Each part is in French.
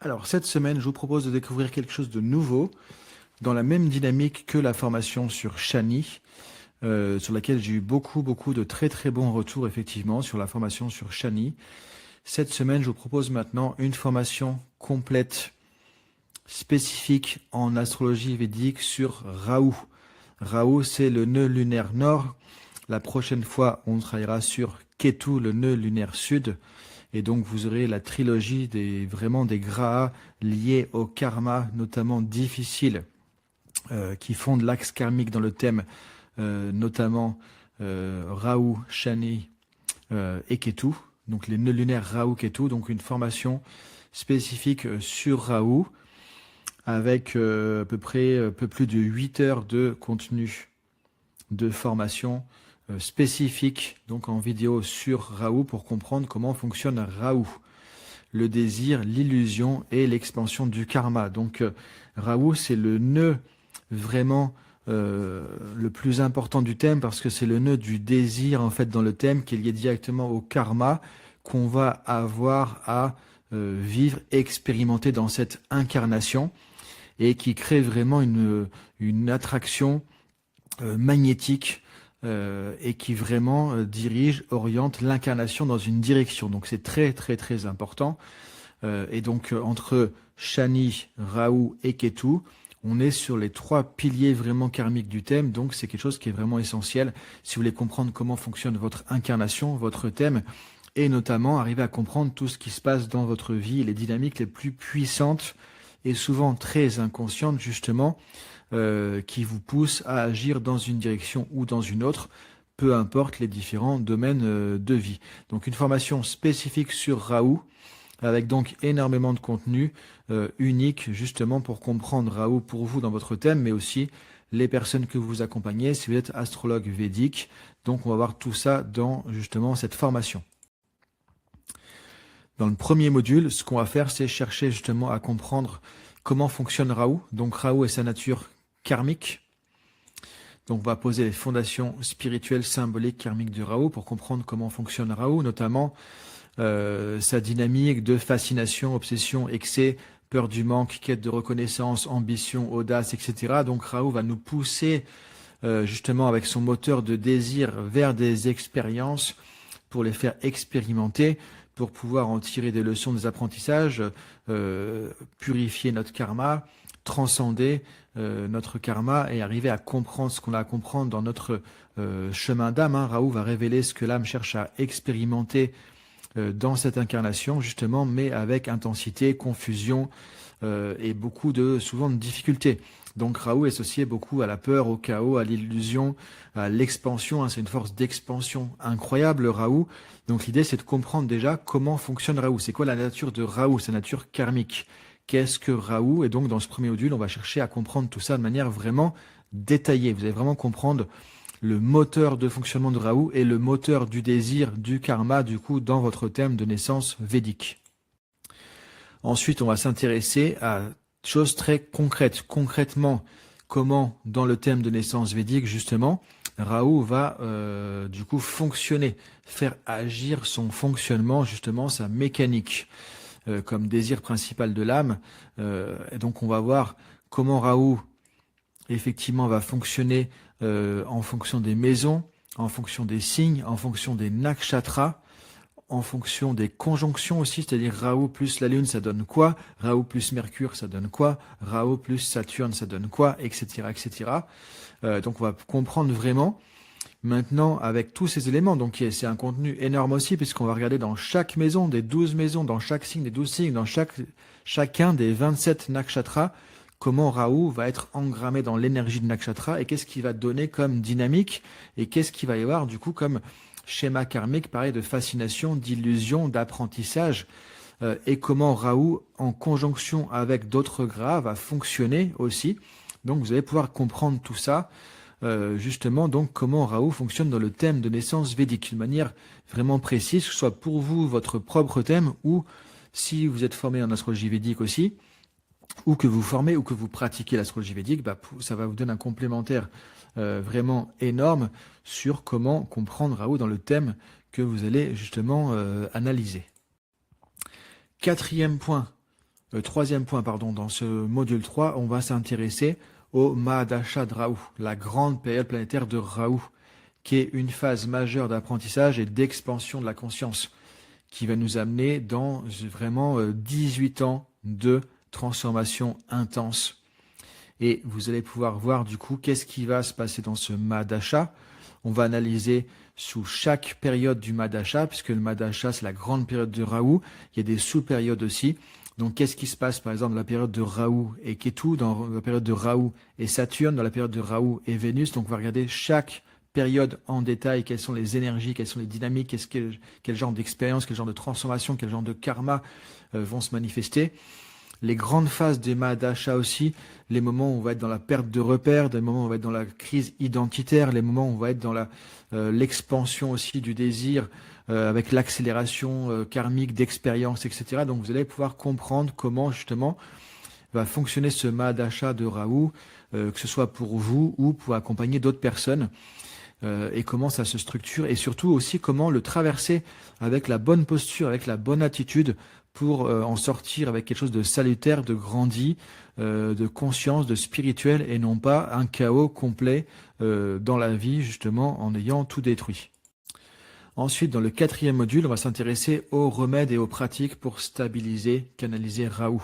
Alors, cette semaine, je vous propose de découvrir quelque chose de nouveau, dans la même dynamique que la formation sur Shani, sur laquelle j'ai eu beaucoup de très très bons retours, effectivement, sur la formation sur Shani. Cette semaine, je vous propose maintenant une formation complète, spécifique en astrologie védique sur Rahu. Rahu, c'est le nœud lunaire nord. La prochaine fois, on travaillera sur Ketu, le nœud lunaire sud. Et donc, vous aurez la trilogie vraiment des grahas liés au karma, notamment difficiles, qui fondent l'axe karmique dans le thème, notamment Rahu, Shani et Ketu. Donc, les nœuds lunaires Rahu, Ketu. Donc, une formation spécifique sur Rahu, avec à peu près un peu plus de 8 heures de contenu de formation spécifique, donc en vidéo sur Rahu, pour comprendre comment fonctionne Rahu, le désir, l'illusion et l'expansion du karma. Donc Rahu, c'est le nœud vraiment le plus important du thème, parce que c'est le nœud du désir en fait dans le thème, qui est lié directement au karma qu'on va avoir à vivre, expérimenter dans cette incarnation, et qui crée vraiment une attraction magnétique, et qui vraiment dirige, oriente l'incarnation dans une direction. Donc c'est très important. Et donc entre Shani, Rahu et Ketu, on est sur les 3 piliers vraiment karmiques du thème. Donc c'est quelque chose qui est vraiment essentiel si vous voulez comprendre comment fonctionne votre incarnation, votre thème, et notamment arriver à comprendre tout ce qui se passe dans votre vie, les dynamiques les plus puissantes et souvent très inconscientes justement, qui vous poussent à agir dans une direction ou dans une autre, peu importe les différents domaines de vie. Donc une formation spécifique sur Rahu, avec donc énormément de contenu unique justement pour comprendre Rahu pour vous dans votre thème, mais aussi les personnes que vous accompagnez si vous êtes astrologue védique. Donc on va voir tout ça dans justement cette formation. Dans le premier module, ce qu'on va faire, c'est chercher justement à comprendre comment fonctionne Rahu. Donc Rahu et sa nature karmique. Donc on va poser les fondations spirituelles, symboliques, karmiques du Rahu pour comprendre comment fonctionne Rahu, notamment sa dynamique de fascination, obsession, excès, peur du manque, quête de reconnaissance, ambition, audace, etc. Donc Rahu va nous pousser justement avec son moteur de désir vers des expériences pour les faire expérimenter, pour pouvoir en tirer des leçons, des apprentissages, purifier notre karma, transcender notre karma et arriver à comprendre ce qu'on a à comprendre dans notre chemin d'âme. Rahu va révéler ce que l'âme cherche à expérimenter dans cette incarnation, justement, mais avec intensité, confusion et souvent de difficultés. Donc Rahu est associé beaucoup à la peur, au chaos, à l'illusion, à l'expansion. C'est une force d'expansion incroyable, Rahu. Donc l'idée, c'est de comprendre déjà comment fonctionne Rahu. C'est quoi la nature de Rahu, sa nature karmique? Qu'est-ce que Rahu? Et donc dans ce premier module, on va chercher à comprendre tout ça de manière vraiment détaillée. Vous allez vraiment comprendre le moteur de fonctionnement de Rahu et le moteur du désir, du karma, du coup, dans votre thème de naissance védique. Ensuite, on va s'intéresser à choses très concrètes. Concrètement, comment, dans le thème de naissance védique, justement, Rahu va du coup fonctionner, faire agir son fonctionnement, justement, sa mécanique, comme désir principal de l'âme. Et donc, on va voir comment Rahu, effectivement, va fonctionner en fonction des maisons, en fonction des signes, en fonction des nakshatras, en fonction des conjonctions aussi, c'est-à-dire Rahu plus la Lune, ça donne quoi? Rahu plus Mercure, ça donne quoi? Rahu plus Saturne, ça donne quoi? Etc. etc. Donc on va comprendre vraiment maintenant avec tous ces éléments. Donc c'est un contenu énorme aussi, puisqu'on va regarder dans chaque maison, des 12 maisons, dans chaque signe des 12 signes, dans chacun des 27 nakshatras, comment Rahu va être engrammé dans l'énergie de nakshatra et qu'est-ce qu'il va donner comme dynamique et qu'est-ce qu'il va y avoir du coup comme schéma karmique, pareil, de fascination, d'illusion, d'apprentissage, et comment Rahu, en conjonction avec d'autres grahas, va fonctionner aussi. Donc vous allez pouvoir comprendre tout ça, justement, donc comment Rahu fonctionne dans le thème de naissance védique, de manière vraiment précise, que ce soit pour vous, votre propre thème, ou si vous êtes formé en astrologie védique aussi, ou que vous formez ou que vous pratiquez l'astrologie védique, ça va vous donner un complémentaire vraiment énorme sur comment comprendre Rahu dans le thème que vous allez justement analyser. Quatrième point, Troisième point, pardon, dans ce module 3, on va s'intéresser au Mahadasha de Rahu, la grande période planétaire de Rahu, qui est une phase majeure d'apprentissage et d'expansion de la conscience, qui va nous amener dans vraiment 18 ans de transformation intense. Et vous allez pouvoir voir du coup qu'est-ce qui va se passer dans ce Mahadasha. On va analyser sous chaque période du Mahadasha, puisque le Mahadasha c'est la grande période de Rahu, il y a des sous-périodes aussi. Donc qu'est-ce qui se passe par exemple dans la période de Rahu et Ketu, dans la période de Rahu et Saturne, dans la période de Rahu et Vénus. Donc on va regarder chaque période en détail, quelles sont les énergies, quelles sont les dynamiques, quel genre d'expérience, quel genre de transformation, quel genre de karma vont se manifester. Les grandes phases des Mahadasha aussi, les moments où on va être dans la perte de repères, les moments où on va être dans la crise identitaire, les moments où on va être dans l'expansion aussi du désir, avec l'accélération karmique d'expérience, etc. Donc vous allez pouvoir comprendre comment justement va fonctionner ce Mahadasha de Rahu, que ce soit pour vous ou pour accompagner d'autres personnes. Et comment ça se structure et surtout aussi comment le traverser avec la bonne posture, avec la bonne attitude pour en sortir avec quelque chose de salutaire, de grandi, de conscience, de spirituel et non pas un chaos complet dans la vie justement en ayant tout détruit. Ensuite, dans le 4e module, on va s'intéresser aux remèdes et aux pratiques pour stabiliser, canaliser Rahu.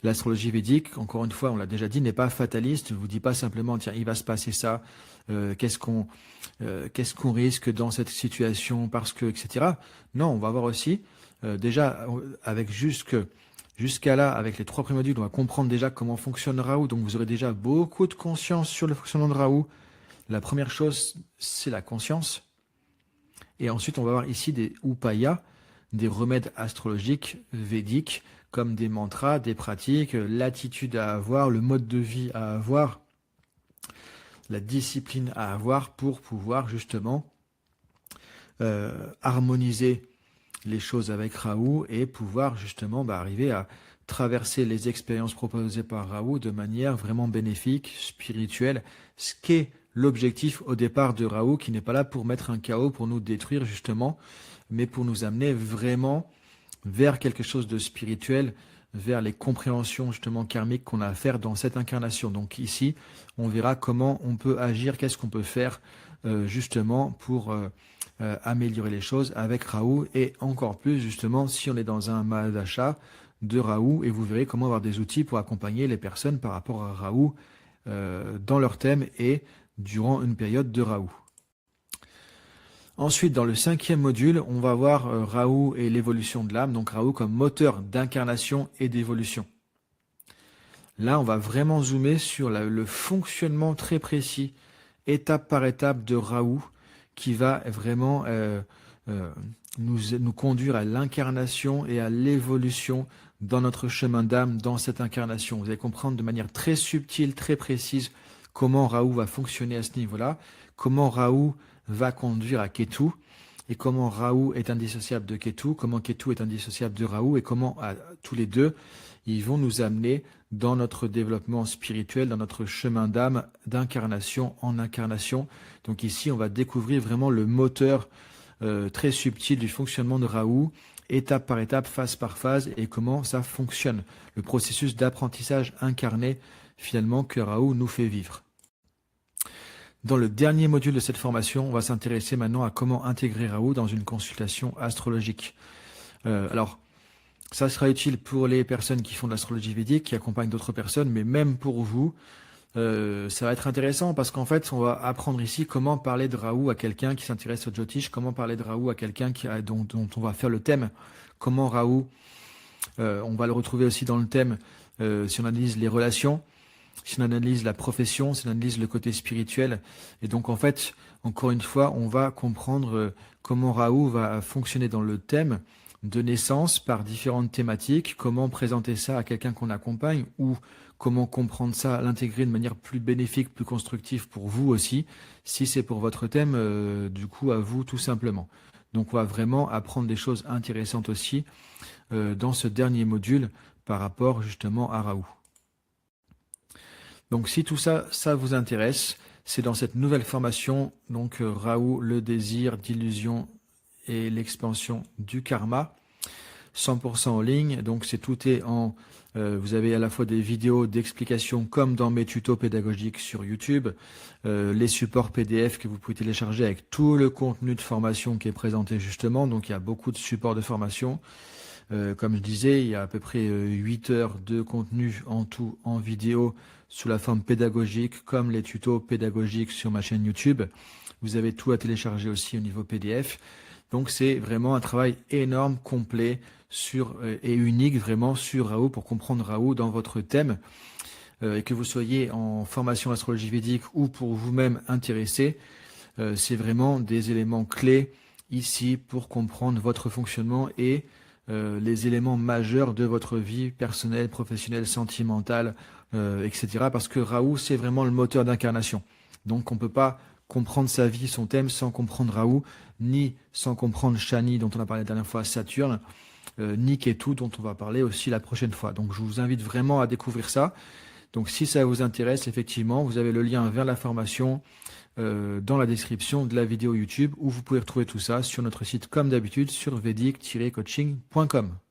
L'astrologie védique, encore une fois, on l'a déjà dit, n'est pas fataliste. Je ne vous dis pas simplement, tiens, il va se passer ça, qu'est-ce qu'on risque dans cette situation, parce que, etc. Non, on va voir aussi, déjà, avec jusqu'à là, avec les 3 premiers modules, on va comprendre déjà comment fonctionne Rahu. Donc, vous aurez déjà beaucoup de conscience sur le fonctionnement de Rahu. La première chose, c'est la conscience. Et ensuite, on va voir ici des upayas, des remèdes astrologiques védiques, comme des mantras, des pratiques, l'attitude à avoir, le mode de vie à avoir, la discipline à avoir pour pouvoir justement harmoniser les choses avec Rahu et pouvoir justement arriver à traverser les expériences proposées par Rahu de manière vraiment bénéfique, spirituelle, ce qu'est l'objectif au départ de Rahu, qui n'est pas là pour mettre un chaos, pour nous détruire justement, mais pour nous amener vraiment vers quelque chose de spirituel, vers les compréhensions justement karmiques qu'on a à faire dans cette incarnation. Donc ici, on verra comment on peut agir, qu'est-ce qu'on peut faire justement pour améliorer les choses avec Rahu et encore plus justement si on est dans un Mahadasha de Rahu et vous verrez comment avoir des outils pour accompagner les personnes par rapport à Rahu dans leur thème et durant une période de Rahu. Ensuite, dans le 5e module, on va voir Rahu et l'évolution de l'âme, donc Rahu comme moteur d'incarnation et d'évolution. Là, on va vraiment zoomer sur le fonctionnement très précis, étape par étape de Rahu, qui va vraiment nous conduire à l'incarnation et à l'évolution dans notre chemin d'âme, dans cette incarnation. Vous allez comprendre de manière très subtile, très précise, comment Rahu va fonctionner à ce niveau-là, comment Rahu va conduire à Ketu, et comment Rahu est indissociable de Ketu, comment Ketu est indissociable de Rahu, et comment tous les deux, ils vont nous amener dans notre développement spirituel, dans notre chemin d'âme, d'incarnation en incarnation. Donc ici, on va découvrir vraiment le moteur très subtil du fonctionnement de Rahu, étape par étape, phase par phase, et comment ça fonctionne. Le processus d'apprentissage incarné, finalement, que Rahu nous fait vivre. Dans le dernier module de cette formation, on va s'intéresser maintenant à comment intégrer Rahu dans une consultation astrologique. Alors, ça sera utile pour les personnes qui font de l'astrologie védique, qui accompagnent d'autres personnes, mais même pour vous, ça va être intéressant parce qu'en fait, on va apprendre ici comment parler de Rahu à quelqu'un qui s'intéresse au Jyotish, comment parler de Rahu à quelqu'un dont on va faire le thème, comment Rahu, on va le retrouver aussi dans le thème si on analyse les relations, si on analyse la profession, si on analyse le côté spirituel. Et donc, en fait, encore une fois, on va comprendre comment Rahu va fonctionner dans le thème de naissance par différentes thématiques, comment présenter ça à quelqu'un qu'on accompagne ou comment comprendre ça, l'intégrer de manière plus bénéfique, plus constructive pour vous aussi, si c'est pour votre thème, du coup, à vous tout simplement. Donc, on va vraiment apprendre des choses intéressantes aussi dans ce dernier module par rapport justement à Rahu. Donc si tout ça, ça vous intéresse, c'est dans cette nouvelle formation, donc Rahu, le désir d'illusion et l'expansion du karma. 100% en ligne. Donc tout est en... vous avez à la fois des vidéos d'explications comme dans mes tutos pédagogiques sur YouTube, les supports PDF que vous pouvez télécharger avec tout le contenu de formation qui est présenté justement. Donc il y a beaucoup de supports de formation. Comme je disais, il y a à peu près 8 heures de contenu en tout en vidéo sous la forme pédagogique, comme les tutos pédagogiques sur ma chaîne YouTube. Vous avez tout à télécharger aussi au niveau PDF. Donc c'est vraiment un travail énorme, complet et unique vraiment sur Raoult pour comprendre Raoult dans votre thème. Et que vous soyez en formation astrologie védique ou pour vous-même intéressé, c'est vraiment des éléments clés ici pour comprendre votre fonctionnement et les éléments majeurs de votre vie personnelle, professionnelle, sentimentale, etc. Parce que Raoult, c'est vraiment le moteur d'incarnation. Donc on ne peut pas comprendre sa vie, son thème, sans comprendre Raoult, ni sans comprendre Shani, dont on a parlé la dernière fois, Saturne, ni Ketu, dont on va parler aussi la prochaine fois. Donc je vous invite vraiment à découvrir ça. Donc si ça vous intéresse, effectivement, vous avez le lien vers la formation dans la description de la vidéo YouTube, où vous pouvez retrouver tout ça sur notre site comme d'habitude sur vedic-coaching.com.